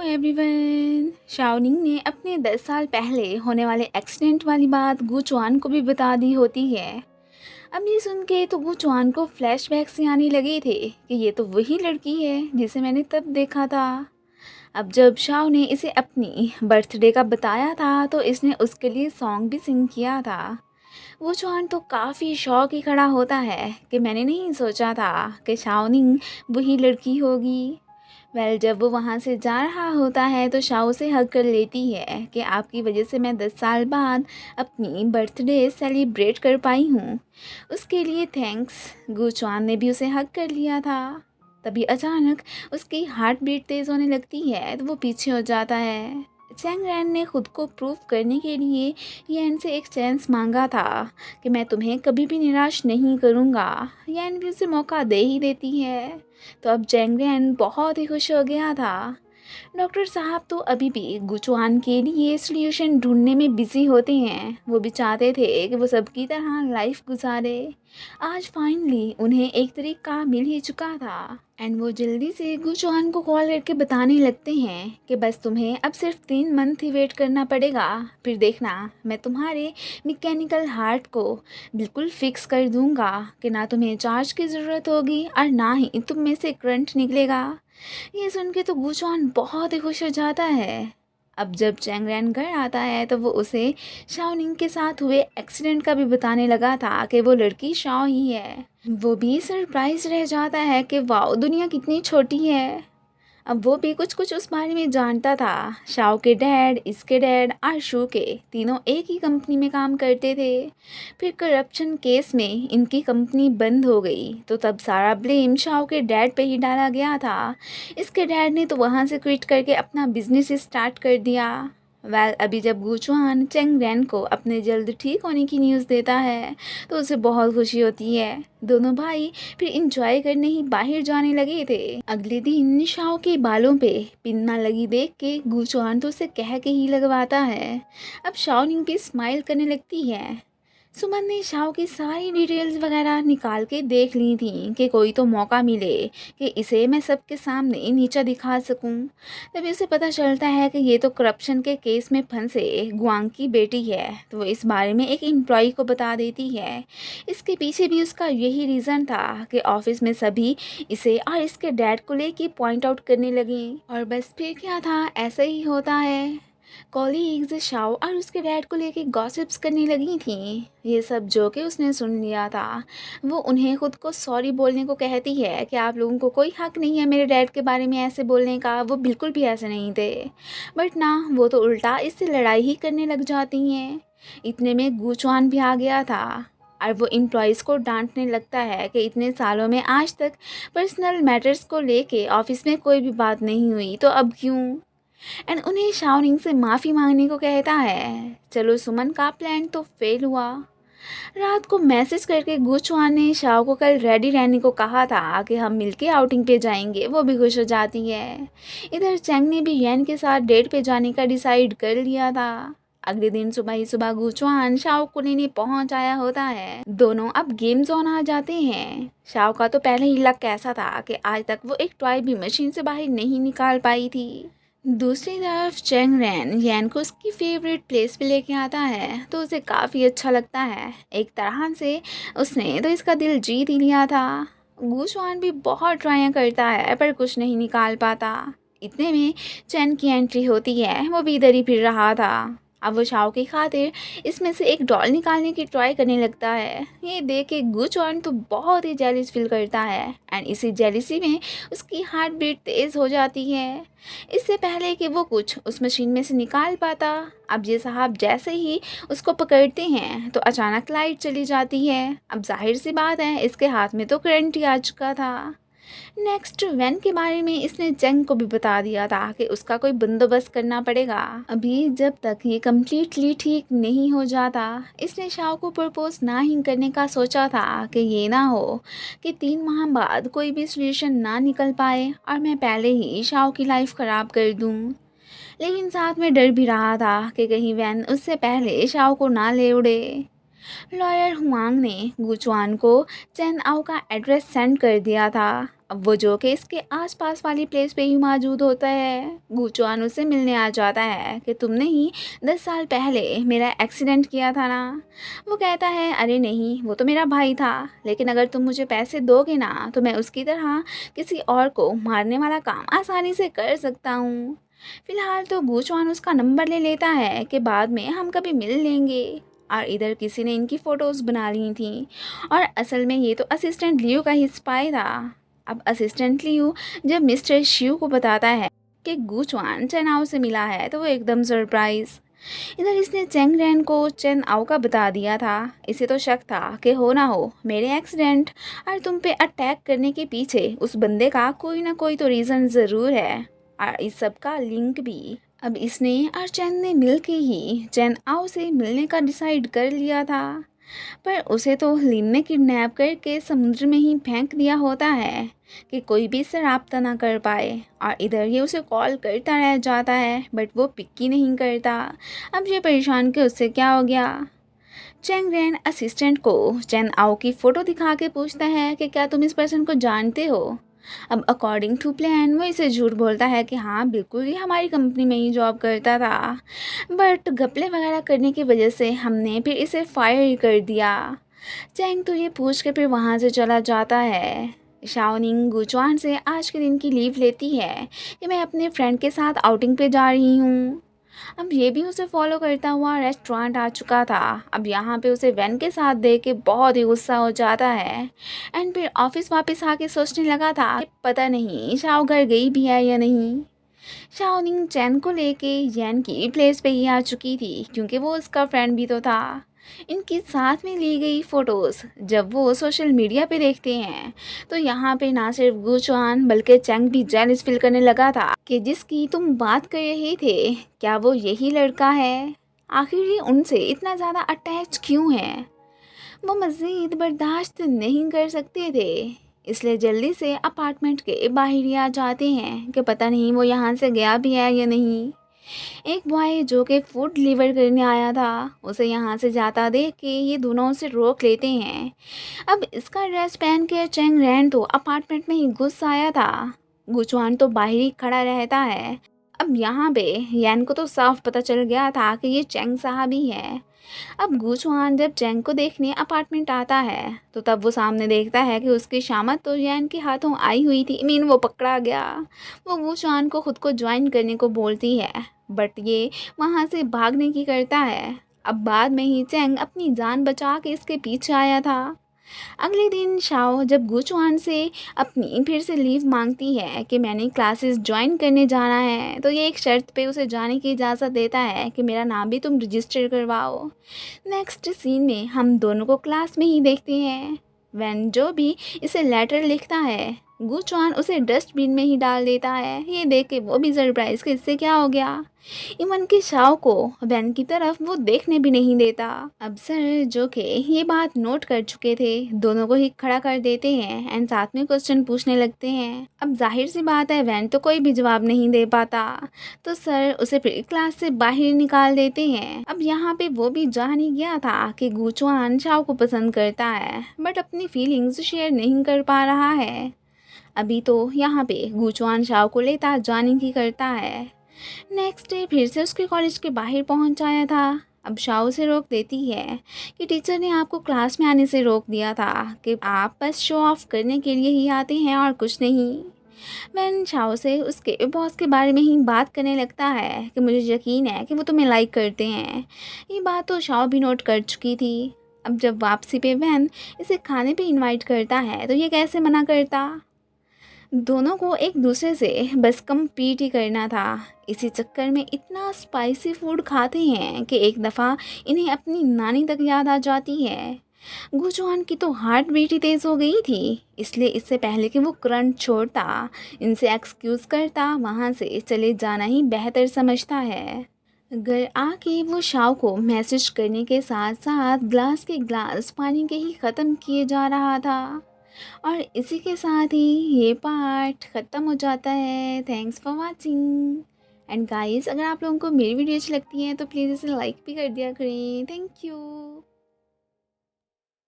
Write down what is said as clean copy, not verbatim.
Everyone. शाओनिंग ने अपने 10 साल पहले होने वाले एक्सीडेंट वाली बात गु चुआन को भी बता दी होती है। अब ये सुन के तो गु चुआन को फ्लैशबैक से आने लगे थे कि ये तो वही लड़की है जिसे मैंने तब देखा था। अब जब शाओ ने इसे अपनी बर्थडे का बताया था तो इसने उसके लिए सॉन्ग भी सिंग किया था। वो चुआन तो काफ़ी शौक ही खड़ा होता है कि मैंने नहीं सोचा था कि शाओनिंग वही लड़की होगी। जब वो वहाँ से जा रहा होता है तो शाओ से हग कर लेती है कि आपकी वजह से मैं 10 साल बाद अपनी बर्थडे सेलिब्रेट कर पाई हूँ, उसके लिए थैंक्स। गुचुआन ने भी उसे हग कर लिया था। तभी अचानक उसकी हार्ट बीट तेज़ होने लगती है तो वो पीछे हो जाता है। चैंग रैन ने खुद को प्रूव करने के लिए यैन से एक चांस मांगा था कि मैं तुम्हें कभी भी निराश नहीं करूँगा। यैन भी उसे मौका दे ही देती है। तो अब चैंग रैन बहुत ही खुश हो गया था। डॉक्टर साहब तो अभी भी गुचुआन के लिए सॉल्यूशन ढूंढने में बिजी होते हैं। वो भी चाहते थे कि वो सबकी तरह लाइफ गुजारे। आज फाइनली उन्हें एक तरीका मिल ही चुका था एंड वो जल्दी से गुचुआन को कॉल करके बताने लगते हैं कि बस तुम्हें अब सिर्फ 3 मंथ ही वेट करना पड़ेगा, फिर देखना मैं तुम्हारे मैकेनिकल हार्ट को बिल्कुल फिक्स कर दूंगा कि ना तुम्हें चार्ज की ज़रूरत होगी और ना ही तुम में से करंट निकलेगा। ये सुन के तो गुचुआन बहुत ही खुश हो जाता है। अब जब चैंग रैन घर आता है तो वो उसे शाओनिंग के साथ हुए एक्सीडेंट का भी बताने लगा था कि वो लड़की शाओ ही है। वो भी सरप्राइज रह जाता है कि वाओ दुनिया कितनी छोटी है। अब वो भी कुछ कुछ उस बारे में जानता था। शाओ के डैड, इसके डैड और शू के तीनों एक ही कंपनी में काम करते थे। फिर करप्शन केस में इनकी कंपनी बंद हो गई तो तब सारा ब्लेम शाओ के डैड पे ही डाला गया था। इसके डैड ने तो वहाँ से क्विट करके अपना बिजनेस स्टार्ट कर दिया। अभी जब गुचुआन चेंग रैन को अपने जल्द ठीक होने की न्यूज़ देता है तो उसे बहुत खुशी होती है। दोनों भाई फिर इंजॉय करने ही बाहर जाने लगे थे। अगले दिन शाओ के बालों पे पिन ना लगी देख के गुचुआन तो उसे कह के ही लगवाता है। अब शाओनिंग भी स्माइल करने लगती है। सुमन ने शाओ की सारी डिटेल्स वगैरह निकाल के देख ली थी कि कोई तो मौका मिले कि इसे मैं सबके सामने नीचा दिखा सकूं। तभी उसे पता चलता है कि ये तो करप्शन के केस में फंसे गुआंग की बेटी है। तो वो इस बारे में एक एम्प्लॉय को बता देती है। इसके पीछे भी उसका यही रीज़न था कि ऑफिस में सभी इसे और इसके डैड को लेके पॉइंट आउट करने लगे। और बस फिर क्या था, ऐसा ही होता है। कॉलीग्स शाओ और उसके डैड को लेके गॉसिप्स करने लगी थी। ये सब जो कि उसने सुन लिया था। वो उन्हें खुद को सॉरी बोलने को कहती है कि आप लोगों को कोई हक नहीं है मेरे डैड के बारे में ऐसे बोलने का, वो बिल्कुल भी ऐसे नहीं थे। बट ना, वो तो उल्टा इससे लड़ाई ही करने लग जाती हैं। इतने में गुचुआन भी आ गया था और वो एम्प्लॉयज़ को डांटने लगता है कि इतने सालों में आज तक पर्सनल मैटर्स को लेके ऑफिस में कोई भी बात नहीं हुई तो अब क्यों। एंड उन्हें शाओनिंग से माफ़ी मांगने को कहता है। चलो सुमन का प्लान तो फेल हुआ। रात को मैसेज करके गुचुआन ने शाओ को कल रेडी रहने को कहा था कि हम मिलके आउटिंग पे जाएंगे। वो भी खुश हो जाती है। इधर चैंग ने भी यैन के साथ डेट पे जाने का डिसाइड कर लिया था। अगले दिन सुबह ही सुबह गुचुआन शाओ को लेने पहुंच आया होता है। दोनों अब गेम जोन आ जाते हैं। शाओ का तो पहले ही लक ऐसा था कि आज तक वो एक टॉय भी मशीन से बाहर नहीं निकाल पाई थी। दूसरी तरफ चेंग रैन यैन को उसकी फेवरेट प्लेस पे लेके आता है तो उसे काफ़ी अच्छा लगता है। एक तरह से उसने तो इसका दिल जीत ही लिया था। गुशवान भी बहुत ट्राई करता है पर कुछ नहीं निकाल पाता। इतने में चैन की एंट्री होती है। वो भी इधर ही फिर रहा था। अब वो शाओ की खातिर इसमें से एक डॉल निकालने की ट्राई करने लगता है। ये देख के गुचवान तो बहुत ही जेलिस फील करता है एंड इसी जेलिसी में उसकी हार्ट बीट तेज़ हो जाती है। इससे पहले कि वो कुछ उस मशीन में से निकाल पाता, अब ये साहब जैसे ही उसको पकड़ते हैं तो अचानक लाइट चली जाती है। अब जाहिर सी बात है इसके हाथ में तो करंट ही आ चुका था। नेक्स्ट वैन के बारे में इसने चेंग को भी बता दिया था कि उसका कोई बंदोबस्त करना पड़ेगा। अभी जब तक ये कम्प्लीटली ठीक नहीं हो जाता, इसने शाओ को प्रपोज ना ही करने का सोचा था कि ये ना हो कि 3 माह बाद कोई भी सोल्यूशन ना निकल पाए और मैं पहले ही शाओ की लाइफ ख़राब कर दूँ। लेकिन साथ में डर भी रहा था कि कहीं वैन उससे पहले शाओ को ना ले उड़े। लॉयर हुआंग ने गुचुआन को चेन आओ का एड्रेस सेंड कर दिया था। अब वो जो कि इसके आसपास वाली प्लेस पे ही मौजूद होता है। गुचुआन उससे मिलने आ जाता है कि तुमने ही 10 साल पहले मेरा एक्सीडेंट किया था ना। वो कहता है अरे नहीं, वो तो मेरा भाई था, लेकिन अगर तुम मुझे पैसे दोगे ना तो मैं उसकी तरह किसी और को मारने वाला काम आसानी से कर सकता हूँ। फिलहाल तो गुचुआन उसका नंबर ले लेता है कि बाद में हम कभी मिल लेंगे। और इधर किसी ने इनकी फ़ोटोज़ बना ली थी और असल में ये तो असिस्टेंट लियो का ही स्पाई था। अब असिस्टेंट लियो जब मिस्टर शिव को बताता है कि गुचुआन चेन आओ से मिला है तो वो एकदम सरप्राइज। इधर इसने चेंग रेन को चेन आओ का बता दिया था। इसे तो शक था कि हो ना हो मेरे एक्सीडेंट और तुम पे अटैक करने के पीछे उस बंदे का कोई ना कोई तो रीज़न ज़रूर है और इस सब का लिंक भी। अब इसने और चैन ने मिल के ही चैन आओ से मिलने का डिसाइड कर लिया था, पर उसे तो लिन ने किडनैप करके समुद्र में ही फेंक दिया होता है कि कोई भी इससे राब्ता ना कर पाए। और इधर ये उसे कॉल करता रह जाता है बट वो पिक ही नहीं करता। अब ये परेशान कि उससे क्या हो गया। चैंग रेन असिस्टेंट को चैन आओ की फ़ोटो दिखा के पूछता है कि क्या तुम इस पर्सन को जानते हो। अब अकॉर्डिंग टू प्लान वो इसे झूठ बोलता है कि हाँ बिल्कुल, ये हमारी कंपनी में ही जॉब करता था, बट घपले वगैरह करने की वजह से हमने फिर इसे फायर कर दिया। चैंग तो ये पूछ के फिर वहाँ से चला जाता है। शाओनिंग गुचुआन से आज के दिन की लीव लेती है कि मैं अपने फ्रेंड के साथ आउटिंग पे जा रही हूँ। अब ये भी उसे फॉलो करता हुआ रेस्टोरेंट आ चुका था। अब यहाँ पे उसे वैन के साथ देख के बहुत ही गुस्सा हो जाता है एंड फिर ऑफिस वापस आके सोचने लगा था कि पता नहीं शाओ घर गई भी है या नहीं। शाओनिंग चैन को लेके यैन की प्लेस पे ही आ चुकी थी क्योंकि वो उसका फ्रेंड भी तो था। इनकी साथ में ली गई फ़ोटोज़ जब वो सोशल मीडिया पे देखते हैं तो यहाँ पे ना सिर्फ गुचुआन बल्कि चैंग भी जेलस फील करने लगा था कि जिसकी तुम बात कर रहे थे क्या वो यही लड़का है। आखिर ये उनसे इतना ज़्यादा अटैच क्यों है। वो मज़ीद बर्दाश्त नहीं कर सकते थे, इसलिए जल्दी से अपार्टमेंट के बाहर ही आ जाते हैं कि पता नहीं वो यहाँ से गया भी है या नहीं। एक बॉय जो कि फूड डिलीवर करने आया था उसे यहाँ से जाता देख के ये दोनों उसे रोक लेते हैं। अब इसका ड्रेस पहन के चैंग रैन तो अपार्टमेंट में ही घुस आया था। गुचुआन तो बाहर ही खड़ा रहता है। अब यहाँ पे यैन को तो साफ पता चल गया था कि ये चैंग साहब ही है। अब गुचुआन जब चैंग को देखने अपार्टमेंट आता है तो तब वो सामने देखता है कि उसकी शामत तो यैन के हाथों आई हुई थी, मीन वो पकड़ा गया। वो गुचुआन को खुद को ज्वाइन करने को बोलती है बट ये वहाँ से भागने की करता है। अब बाद में ही चैंग अपनी जान बचा के इसके पीछे आया था। अगले दिन शाओ जब गुचुआन से अपनी फिर से लीव मांगती है कि मैंने क्लासेस ज्वाइन करने जाना है तो ये एक शर्त पे उसे जाने की इजाज़त देता है कि मेरा नाम भी तुम रजिस्टर करवाओ। नेक्स्ट सीन में हम दोनों को क्लास में ही देखते हैं। वैन जो भी इसे लेटर लिखता है गुचुआन उसे डस्टबिन में ही डाल देता है। ये देख के वो भी सरप्राइज कि इससे क्या हो गया। इवन कि शाओ को वैन की तरफ वो देखने भी नहीं देता। अब सर जो कि ये बात नोट कर चुके थे दोनों को ही खड़ा कर देते हैं एंड साथ में क्वेश्चन पूछने लगते हैं। अब जाहिर सी बात है वैन तो कोई भी जवाब नहीं दे पाता तो सर उसे फिर क्लास से बाहर निकाल देते हैं। अब यहाँ पे वो भी जान ही गया था कि गुचुआन शाओ को पसंद करता है बट अपनी फीलिंग्स शेयर नहीं कर पा रहा है। अभी तो यहाँ पे गुचुआन शाओ को लेता जाने की करता है। नेक्स्ट डे फिर से उसके कॉलेज के बाहर पहुंच आया था। अब शाओ से रोक देती है कि टीचर ने आपको क्लास में आने से रोक दिया था कि आप बस शो ऑफ करने के लिए ही आते हैं और कुछ नहीं। वैन शाओ से उसके बॉस के बारे में ही बात करने लगता है कि मुझे यकीन है कि वो तुम्हें लाइक करते हैं। ये बात तो शाओ भी नोट कर चुकी थी। अब जब वापसी पे वैन इसे खाने पे इनवाइट करता है तो ये कैसे मना करता। दोनों को एक दूसरे से बस कम्पीट ही करना था। इसी चक्कर में इतना स्पाइसी फूड खाते हैं कि एक दफ़ा इन्हें अपनी नानी तक याद आ जाती है। गुचुआन की तो हार्ट बीट ही तेज़ हो गई थी, इसलिए इससे पहले कि वो करंट छोड़ता इनसे एक्सक्यूज़ करता वहाँ से चले जाना ही बेहतर समझता है। घर आके वो शाओ को मैसेज करने के साथ साथ ग्लास के ग्लास पानी के ही ख़त्म किए जा रहा था। और इसी के साथ ही ये पार्ट ख़त्म हो जाता है। Thanks for watching and guys, अगर आप लोगों को मेरी वीडियो अच्छी लगती है तो प्लीज़ इसे लाइक भी कर दिया करें। Thank you.